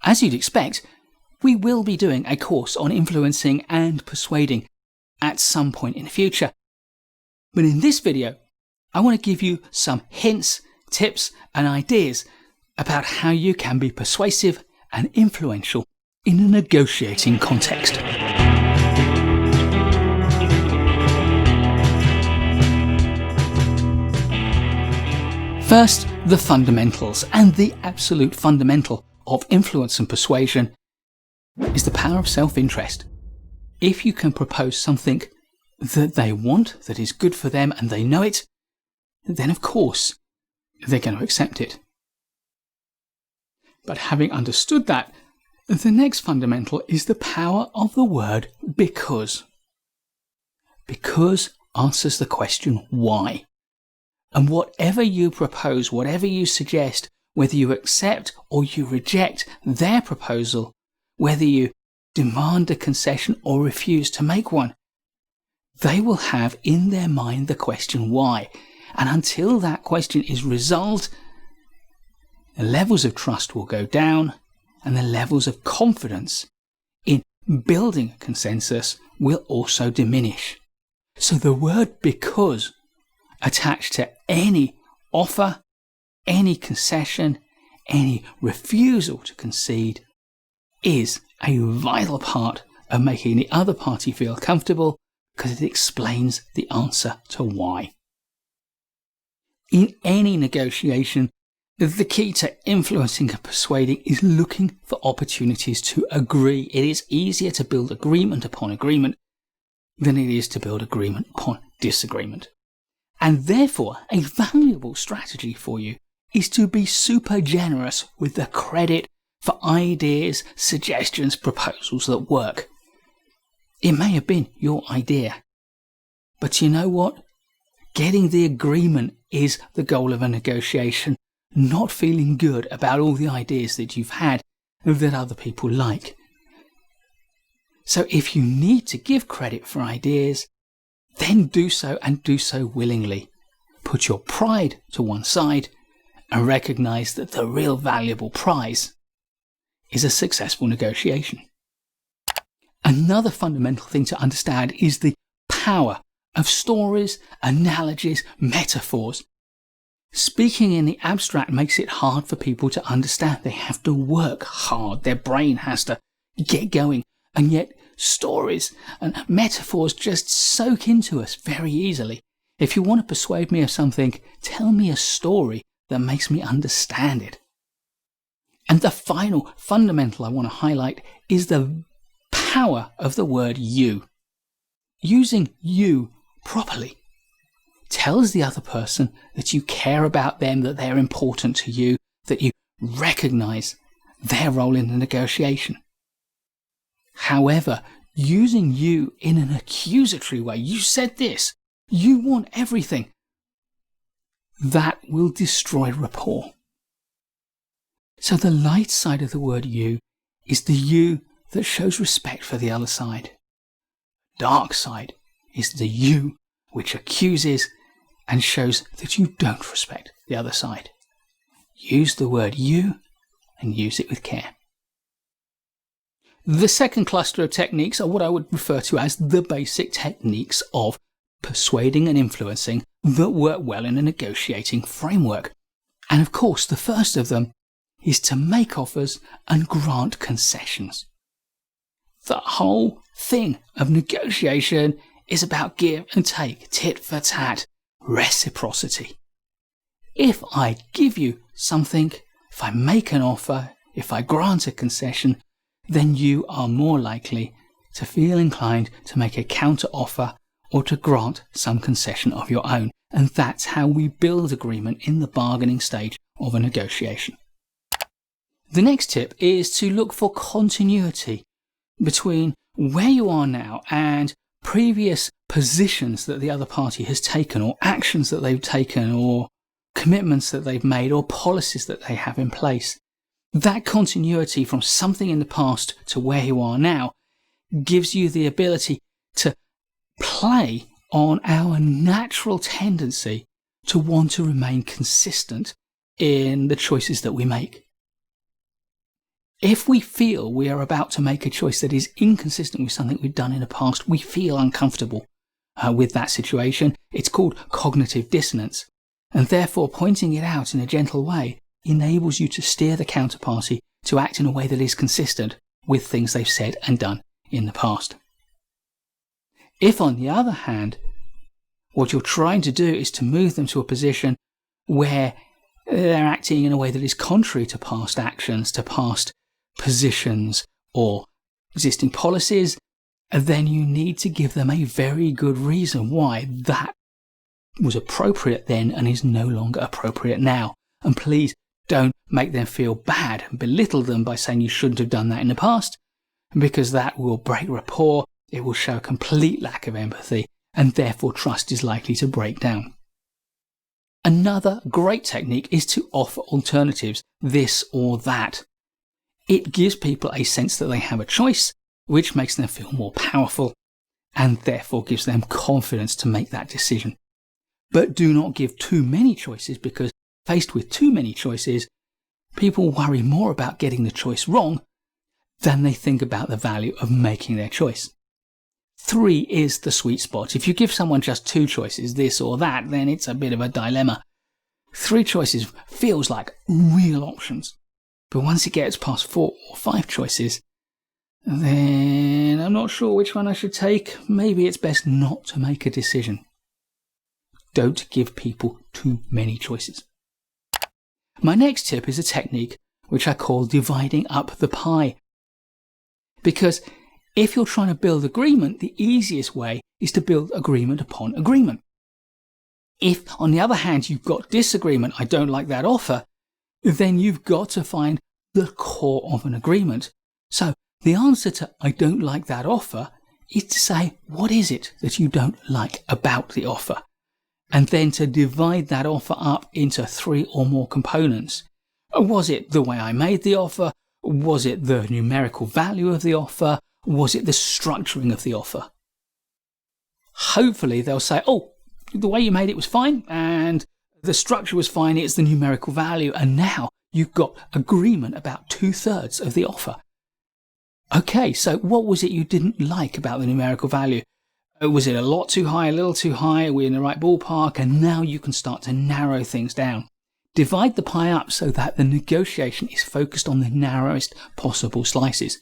As you'd expect, we will be doing a course on influencing and persuading at some point in the future. But in this video, I want to give you some hints, tips, and ideas about how you can be persuasive and influential in a negotiating context. First, the fundamentals, and the absolute fundamental of influence and persuasion is the power of self-interest. If you can propose something that they want, that is good for them, and they know it, then of course they're going to accept it. But having understood that, the next fundamental is the power of the word because. Because answers the question why. And whatever you propose, whatever you suggest, whether you accept or you reject their proposal, whether you demand a concession or refuse to make one, they will have in their mind the question why. And until that question is resolved, the levels of trust will go down and the levels of confidence in building a consensus will also diminish. So the word because attached to any offer, any concession, any refusal to concede is a vital part of making the other party feel comfortable because it explains the answer to why. In any negotiation, the key to influencing and persuading is looking for opportunities to agree. It is easier to build agreement upon agreement than it is to build agreement upon disagreement. And therefore, a valuable strategy for you is to be super generous with the credit for ideas, suggestions, proposals that work. It may have been your idea, but you know what? Getting the agreement is the goal of a negotiation, not feeling good about all the ideas that you've had that other people like. So if you need to give credit for ideas, then do so, and do so willingly. Put your pride to one side and recognize that the real valuable prize is a successful negotiation. Another fundamental thing to understand is the power of stories, analogies, metaphors. Speaking in the abstract makes it hard for people to understand. They have to work hard. Their brain has to get going. And yet stories and metaphors just soak into us very easily. If you want to persuade me of something, tell me a story that makes me understand it. And the final fundamental I want to highlight is the power of the word you. Using you properly tells the other person that you care about them, that they're important to you, that you recognize their role in the negotiation. However, using you in an accusatory way, you said this, you want everything, that will destroy rapport. So the light side of the word you is the you that shows respect for the other side. Dark side is the you which accuses and shows that you don't respect the other side. Use the word you and use it with care. The second cluster of techniques are what I would refer to as the basic techniques of persuading and influencing that work well in a negotiating framework. And of course, the first of them is to make offers and grant concessions. The whole thing of negotiation is about give and take, tit for tat, reciprocity. If I give you something, if I make an offer, if I grant a concession, then you are more likely to feel inclined to make a counter offer or to grant some concession of your own. And that's how we build agreement in the bargaining stage of a negotiation. The next tip is to look for continuity between where you are now and previous positions that the other party has taken, or actions that they've taken, or commitments that they've made, or policies that they have in place. That continuity from something in the past to where you are now gives you the ability to play on our natural tendency to want to remain consistent in the choices that we make. If we feel we are about to make a choice that is inconsistent with something we've done in the past, we feel uncomfortable with that situation. It's called cognitive dissonance. And therefore, pointing it out in a gentle way enables you to steer the counterparty to act in a way that is consistent with things they've said and done in the past. If, on the other hand, what you're trying to do is to move them to a position where they're acting in a way that is contrary to past actions, to past positions or existing policies, then you need to give them a very good reason why that was appropriate then and is no longer appropriate now. And please don't make them feel bad and belittle them by saying you shouldn't have done that in the past, because that will break rapport, it will show a complete lack of empathy, and therefore trust is likely to break down. Another great technique is to offer alternatives, this or that. It gives people a sense that they have a choice, which makes them feel more powerful, and therefore gives them confidence to make that decision. But do not give too many choices, because faced with too many choices, people worry more about getting the choice wrong than they think about the value of making their choice. 3 is the sweet spot. If you give someone just 2 choices, this or that, then it's a bit of a dilemma. 3 choices feels like real options. But once it gets past 4 or 5 choices, then I'm not sure which one I should take. Maybe it's best not to make a decision. Don't give people too many choices. My next tip is a technique which I call dividing up the pie. Because if you're trying to build agreement, the easiest way is to build agreement upon agreement. If, on the other hand, you've got disagreement, I don't like that offer, then you've got to find the core of an agreement. So the answer to I don't like that offer is to say, what is it that you don't like about the offer? And then to divide that offer up into 3 or more components. Was it the way I made the offer? Was it the numerical value of the offer? Was it the structuring of the offer? Hopefully they'll say, oh, the way you made it was fine, and the structure was fine, it's the numerical value, and now you've got agreement about 2/3 of the offer. Okay, so what was it you didn't like about the numerical value? Was it a lot too high, a little too high? Are we in the right ballpark? And now you can start to narrow things down. Divide the pie up so that the negotiation is focused on the narrowest possible slices.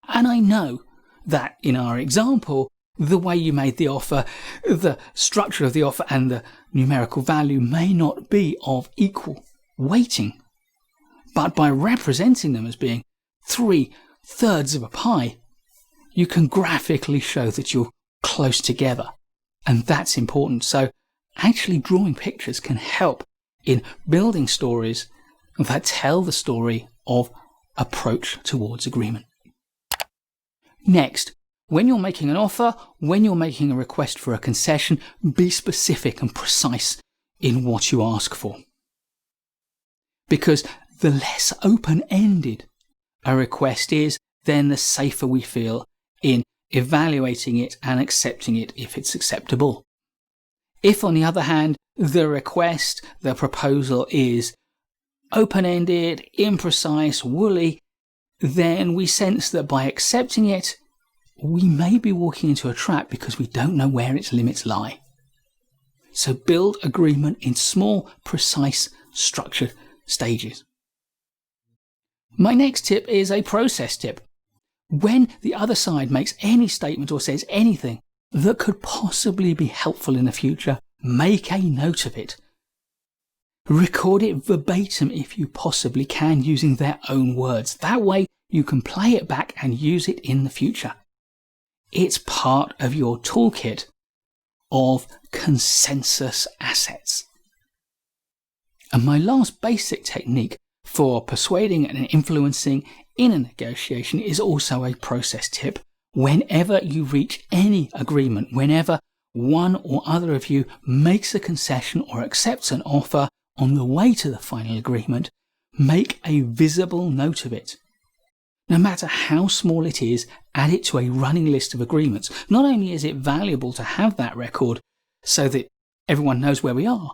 And I know that in our example, the way you made the offer, the structure of the offer and the numerical value may not be of equal weighting. But by representing them as being 3/3 of a pie, you can graphically show that you're close together. And that's important. So actually drawing pictures can help in building stories that tell the story of approach towards agreement. Next, when you're making an offer, when you're making a request for a concession, be specific and precise in what you ask for. Because the less open-ended a request is, then the safer we feel in evaluating it and accepting it if it's acceptable. If, on the other hand, the request, the proposal is open-ended, imprecise, woolly, then we sense that by accepting it, we may be walking into a trap because we don't know where its limits lie. So build agreement in small, precise, structured stages. My next tip is a process tip. When the other side makes any statement or says anything that could possibly be helpful in the future, make a note of it. Record it verbatim if you possibly can, using their own words. That way you can play it back and use it in the future. It's part of your toolkit of consensus assets. And my last basic technique for persuading and influencing in a negotiation is also a process tip. Whenever you reach any agreement, whenever one or other of you makes a concession or accepts an offer on the way to the final agreement, make a visible note of it. No matter how small it is, add it to a running list of agreements. Not only is it valuable to have that record so that everyone knows where we are,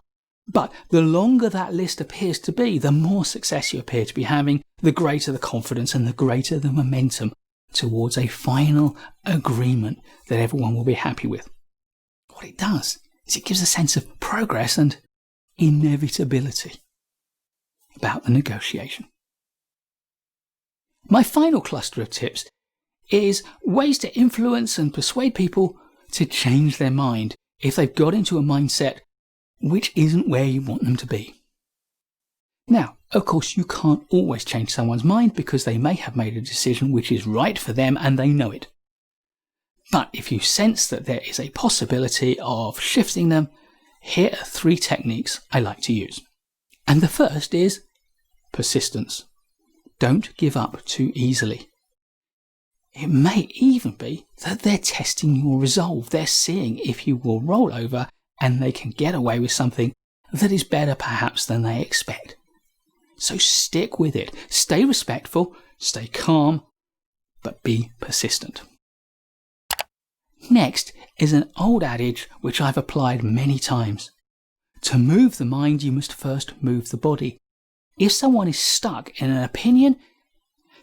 But the longer that list appears to be, the more success you appear to be having, the greater the confidence and the greater the momentum towards a final agreement that everyone will be happy with. What it does is it gives a sense of progress and inevitability about the negotiation. My final cluster of tips is ways to influence and persuade people to change their mind if they've got into a mindset which isn't where you want them to be. Now, of course, you can't always change someone's mind because they may have made a decision which is right for them and they know it. But if you sense that there is a possibility of shifting them, here are 3 techniques I like to use. And the first is persistence. Don't give up too easily. It may even be that they're testing your resolve. They're seeing if you will roll over and they can get away with something that is better perhaps than they expect. So stick with it. Stay respectful, stay calm, but be persistent. Next is an old adage which I've applied many times. To move the mind, you must first move the body. If someone is stuck in an opinion,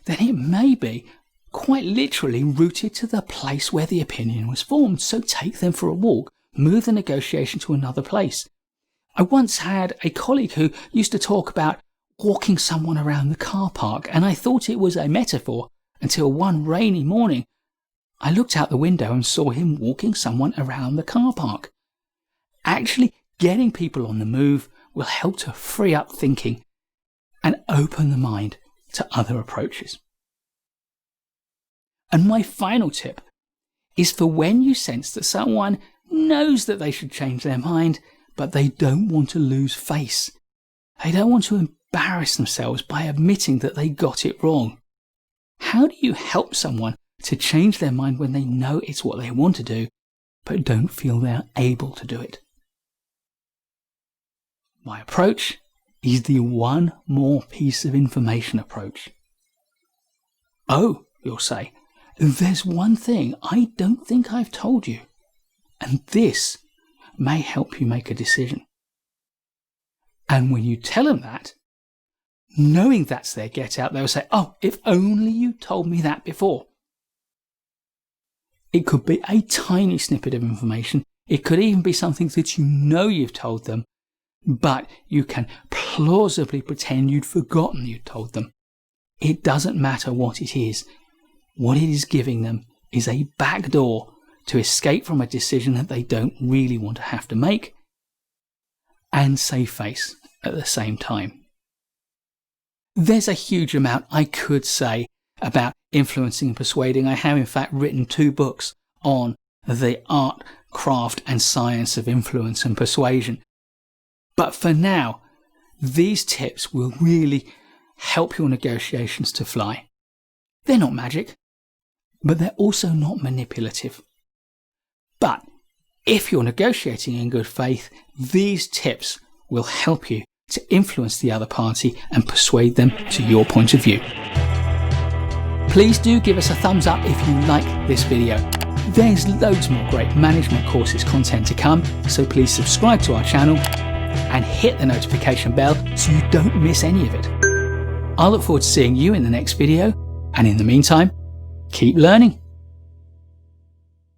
then it may be quite literally rooted to the place where the opinion was formed. So take them for a walk, move the negotiation to another place. I once had a colleague who used to talk about walking someone around the car park, and I thought it was a metaphor until one rainy morning I looked out the window and saw him walking someone around the car park. Actually, getting people on the move will help to free up thinking and open the mind to other approaches. And my final tip is for when you sense that someone knows that they should change their mind, but they don't want to lose face. They don't want to embarrass themselves by admitting that they got it wrong. How do you help someone to change their mind when they know it's what they want to do, but don't feel they're able to do it? My approach is the one more piece of information approach. Oh, you'll say, there's one thing I don't think I've told you, and this may help you make a decision. And when you tell them that, knowing that's their get out, they'll say, oh, if only you told me that before. It could be a tiny snippet of information. It could even be something that you know you've told them, but you can plausibly pretend you'd forgotten you'd told them. It doesn't matter what it is. What it is giving them is a back door to escape from a decision that they don't really want to have to make and save face at the same time. There's a huge amount I could say about influencing and persuading. I have in fact written 2 books on the art, craft and science of influence and persuasion. But for now, these tips will really help your negotiations to fly. They're not magic, but they're also not manipulative. But if you're negotiating in good faith, these tips will help you to influence the other party and persuade them to your point of view. Please do give us a thumbs up if you like this video. There's loads more great management courses content to come, so please subscribe to our channel and hit the notification bell so you don't miss any of it. I look forward to seeing you in the next video, and in the meantime, keep learning.